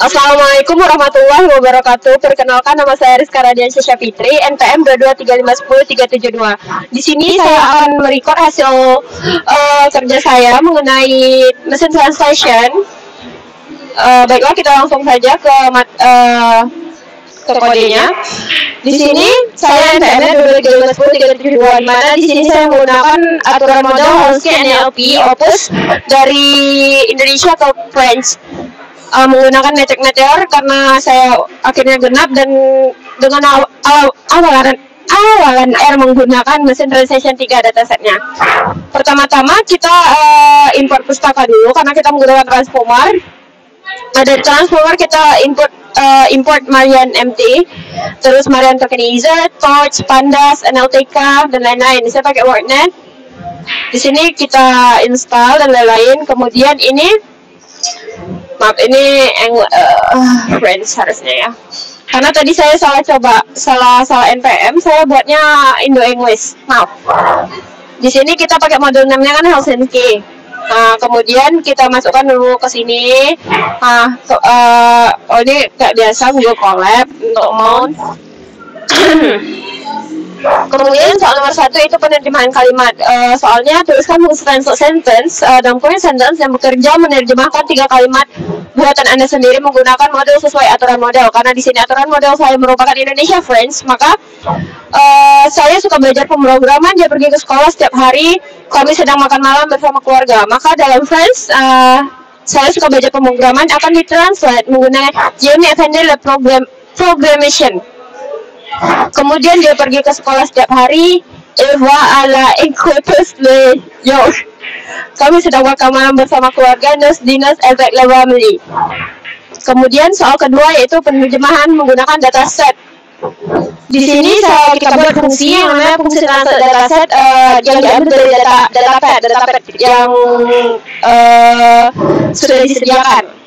Assalamualaikum warahmatullahi wabarakatuh. Perkenalkan, nama saya Rizka Radiansyah Fitri, NPM 223510-372. Di sini saya akan merecord hasil kerja saya mengenai mesin translation. Baiklah, kita langsung saja ke kodenya. Di sini saya NPM 223510-372, di mana di sini saya menggunakan aturan model Holsky NLP Opus dari Indonesia ke French. Menggunakan metric meteor karena saya akhirnya genap, dan dengan awalan R menggunakan mesin translation 3 datasetnya. Pertama-tama kita import pustaka dulu karena kita menggunakan transformer. Ada transformer, kita import Marian MT, terus Marian Tokenizer, Torch, Pandas, NLTK, dan lain-lain. Saya pakai WordNet. Di sini kita install dan lain-lain. Kemudian ini French harusnya ya, karena tadi saya salah NPM, saya buatnya Indo English, maaf. Di sini kita pakai model namanya kan Helsinki. Kemudian kita masukkan dulu ke sini. Ini kayak biasa Google Colab untuk mount. Kemudian soal nomor 1 itu penerjemahan kalimat. Soalnya tuliskan fungsi translate sentence dalam kurung sentence yang bekerja menerjemahkan 3 kalimat buatan Anda sendiri menggunakan model sesuai aturan model. Karena di sini aturan model saya merupakan Indonesia French, maka saya suka belajar pemrograman. Dia pergi ke sekolah setiap hari, kami sedang makan malam bersama keluarga. Maka dalam French saya suka belajar pemrograman akan ditranslate menggunakan Jamie Fender Programmation. Kemudian dia pergi ke sekolah setiap hari. Kami sedang makan malam bersama keluarga. Dinas avec la famille. Kemudian soal kedua yaitu penerjemahan menggunakan dataset. Di sini kita buat fungsi yang namanya fungsi translate dataset yang diambil dari datapad yang sudah disediakan.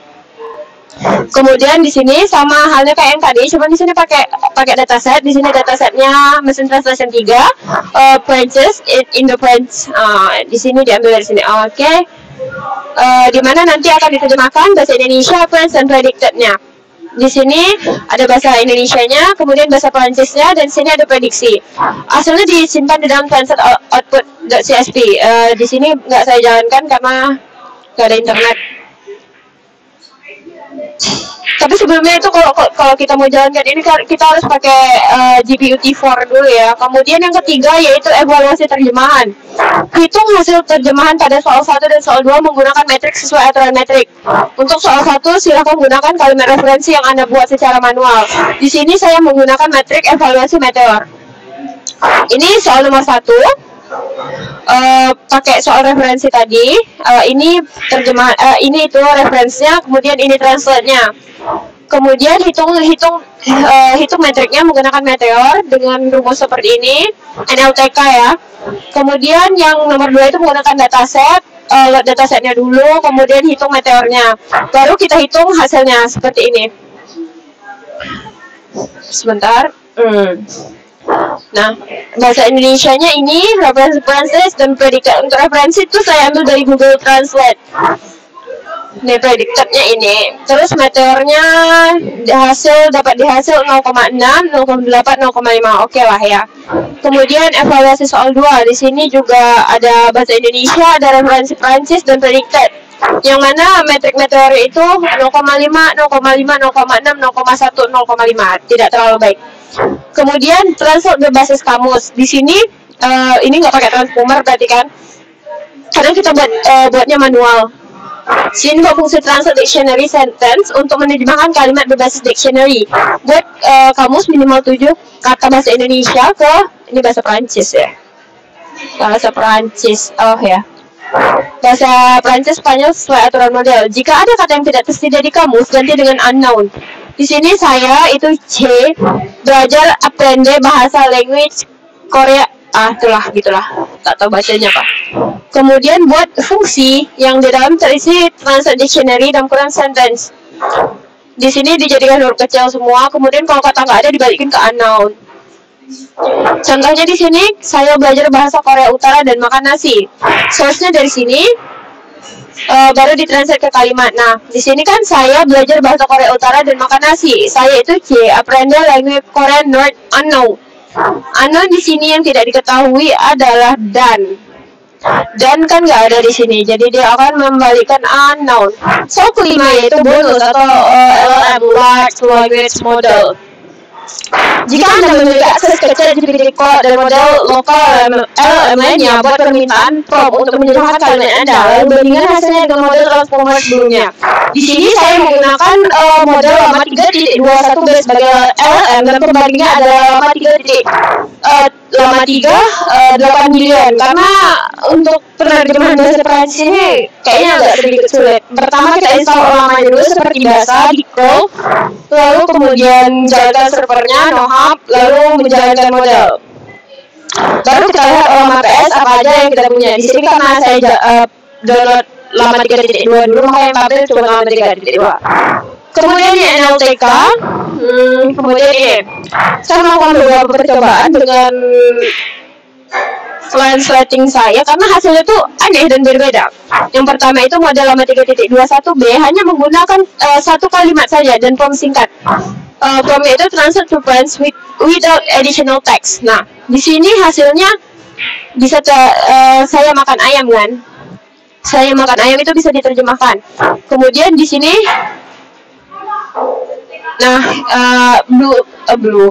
Kemudian di sini sama halnya kayak yang tadi, cuma di sini pakai dataset. Di sini datasetnya mesin translation 3, Frenches in the French. Di sini diambil dari sini. Oke. Di mana nanti akan diterjemahkan bahasa Indonesia, French, dan predicted-nya. Di sini ada bahasa Indonesianya, kemudian bahasa Perancisnya, dan di sini ada prediksi. Hasilnya disimpan di dalam translate output.csv. Di sini nggak saya jalankan karena nggak ada internet. Tapi sebelumnya itu kalau kita mau jalankan ini kita harus pakai GPU T4 dulu ya. Kemudian yang ketiga yaitu evaluasi terjemahan. Hitung hasil terjemahan pada soal 1 dan soal 2 menggunakan metrik sesuai aturan metrik. Untuk soal 1 silakan gunakan kalimat referensi yang Anda buat secara manual. Di sini saya menggunakan metrik evaluasi meteor. Ini soal nomor 1. Pakai soal referensi tadi. Ini terjemahan, ini itu referensinya, kemudian ini translate-nya. Kemudian hitung metriknya menggunakan meteor dengan rumus seperti ini, NLTK ya. Kemudian yang nomor 2 itu menggunakan dataset, load datasetnya dulu, kemudian hitung meteornya. Baru kita hitung hasilnya seperti ini. Sebentar. Nah, bahasa Indonesianya ini referensi dan predicted. Untuk referensi itu saya ambil dari Google Translate. Ini predicted-nya ini. Terus meteornya dapat di hasil 0,6, 0,8, 0,5. Oke lah ya. Kemudian evaluasi soal 2. Di sini juga ada bahasa Indonesia, ada referensi Prancis dan predicted. Yang mana metrik meteor itu 0,5, 0,5, 0,6, 0,1, 0,5. Tidak terlalu baik. Kemudian translate berbasis kamus. Di sini ini nggak pakai transformer berarti kan? Karena kita buatnya manual. Sini buat fungsi translate dictionary sentence untuk menerjemahkan kalimat berbasis dictionary. Buat kamus minimal 7 kata bahasa Indonesia ke ini bahasa Perancis ya. Bahasa Perancis. Oh ya. Bahasa Perancis Spanyol sesuai aturan model. Jika ada kata yang tidak tersedia di kamus, ganti dengan unknown. Di sini saya itu C belajar aprende bahasa language Korea. Itulah gitulah. Tak tahu bacanya apa. Kemudian buat fungsi yang di dalam terisi translate dictionary dalam kurung sentence. Di sini dijadikan huruf kecil semua. Kemudian kalau kata nggak ada dibalikin ke unknown. Contohnya di sini saya belajar bahasa Korea Utara dan makan nasi. Source-nya dari sini. baru ditranslate ke kalimat. Nah, di sini kan saya belajar bahasa Korea Utara dan makan nasi. Saya itu C, apprendre language Korean not unknown. Unknown di sini yang tidak diketahui adalah dan. Dan kan nggak ada di sini, jadi dia akan membalikan unknown. So kelima yaitu bonus atau LLM, large language model. Jika Anda memiliki akses ke ChatGPT Code dan model lokal LLM lainnya buat permintaan prompt untuk menyederhanakan kalimat Anda, lalu bandingkan hasilnya dengan model transformer sebelumnya. Di sini saya menggunakan model lama 3.21b sebagai LLM dan perbandingannya adalah lama 8 bilion karena untuk penerjemahan bahasa Prancis ini kayaknya agak sedikit sulit. Pertama kita install lamanya dulu seperti biasa di Chrome, lalu kemudian jalankan servernya, nohub, lalu menjalankan model. Baru kita lihat lama PS apa aja yang kita punya. Di sini karena saya download lama 3.2 dulu, maka yang tampil cuma lama 3.2. Kemudian di NLTK, kemudian ini saya melakukan beberapa percobaan dengan translating saya karena hasilnya tuh aneh dan berbeda. Yang pertama itu model lama 3.21b hanya menggunakan satu kalimat saja dan prompt singkat. Promptnya itu translate to French without additional text. Nah, di sini hasilnya bisa saya makan ayam kan? Saya makan ayam itu bisa diterjemahkan. Kemudian di sini blue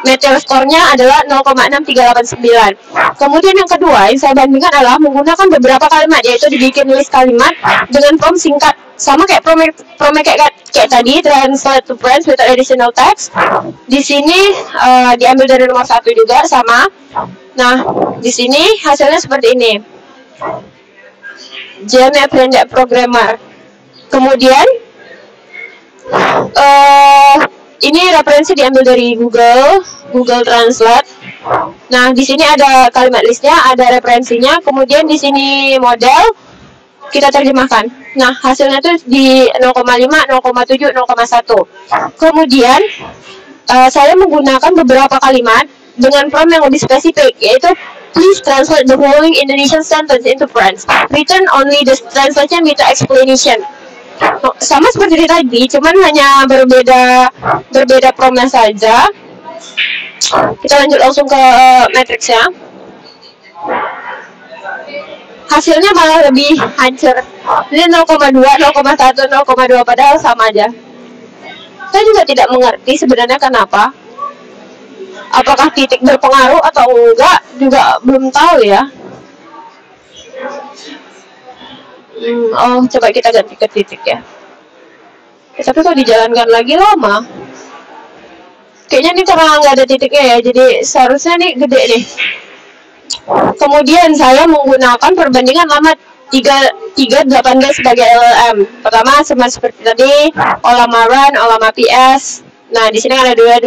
meteor score-nya adalah 0,6389. Kemudian yang kedua yang saya bandingkan adalah menggunakan beberapa kalimat, yaitu dibikin list kalimat dengan prompt singkat sama kayak prompt kayak tadi, translate to French without additional text. Di sini diambil dari nomor 1 juga sama. Nah, di sini hasilnya seperti ini. Jamie Apprende Programmer. Kemudian ini referensi diambil dari Google Translate. Nah, di sini ada kalimat listnya, ada referensinya, kemudian di sini model kita terjemahkan. Nah, hasilnya tuh di 0,5, 0,7, 0,1. Kemudian saya menggunakan beberapa kalimat dengan prompt yang lebih spesifik, yaitu please translate the following Indonesian sentence into French. Return only the translation without explanation. Sama seperti tadi, cuman hanya berbeda prompt saja. Kita lanjut langsung ke matriksnya. Hasilnya malah lebih hancur. Ini 0,2, 0,1, 0,2 padahal sama aja. Saya juga tidak mengerti sebenarnya kenapa. Apakah titik berpengaruh atau enggak juga belum tahu ya. Coba kita ganti ke titik ya. Tapi kalau dijalankan lagi lama. Kayaknya ini karena nggak ada titiknya ya, jadi seharusnya nih gede nih. Kemudian saya menggunakan perbandingan lama 3.8D sebagai LLM. Pertama sama seperti tadi, Olama Run, Olama PS. Nah, di sini ada dua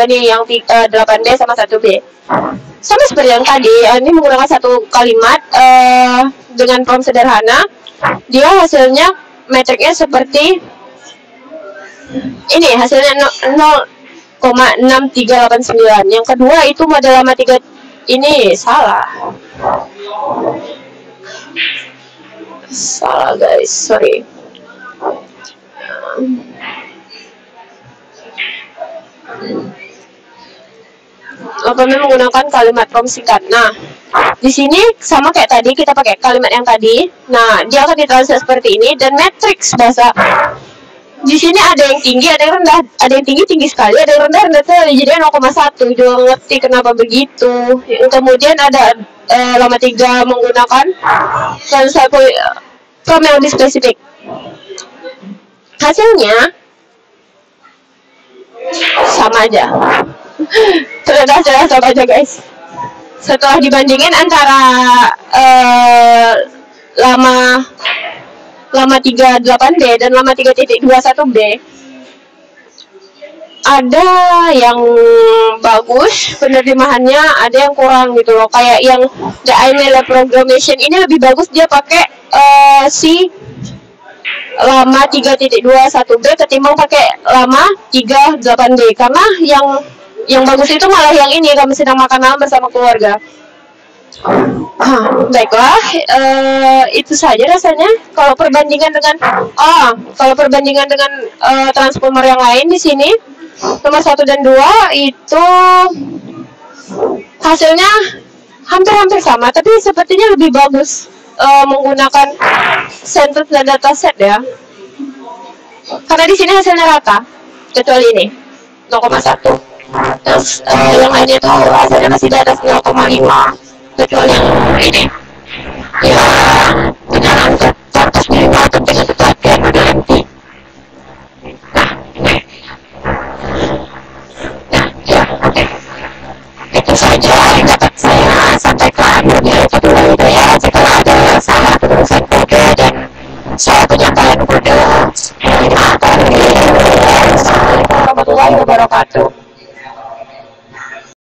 nih, yang 8D sama 1B. Sama seperti yang tadi, ini menggunakan satu kalimat dengan prompt sederhana. Dia hasilnya metriknya seperti ini, hasilnya 0,6389. Yang kedua itu model lama 3 ini salah guys, sorry. Kami menggunakan kalimat prompt singkat. Nah, di sini sama kayak tadi, kita pakai kalimat yang tadi. Nah, dia akan ditranslate seperti ini, dan matriks bahasa di sini ada yang tinggi, ada yang rendah, ada yang tinggi sekali, ada yang rendah sekali, jadi 0,1. Juga ngerti kenapa begitu. Kemudian ada lama 3 menggunakan prompt yang lebih spesifik. Hasilnya sama aja. Ternyata sama aja guys. Setelah dibandingin antara lama 38D dan lama 3.21B, ada yang bagus penerjemahannya, ada yang kurang gitu loh. Kayak yang The IML Programmation ini lebih bagus, dia pakai si lama 3.21B ketimbang pakai lama 38D. Karena yang bagus itu malah yang ini, kami sedang makan malam bersama keluarga. Baiklah, itu saja rasanya. Kalau perbandingan dengan transformer yang lain di sini, nomor 1 dan 2 itu hasilnya hampir-hampir sama, tapi sepertinya lebih bagus menggunakan sentence dan dataset ya. Karena di sini hasilnya rata, kecuali ini 0,1. Terus yang lainnya itu hasilnya masih di atas 0,5, kecuali yang ini.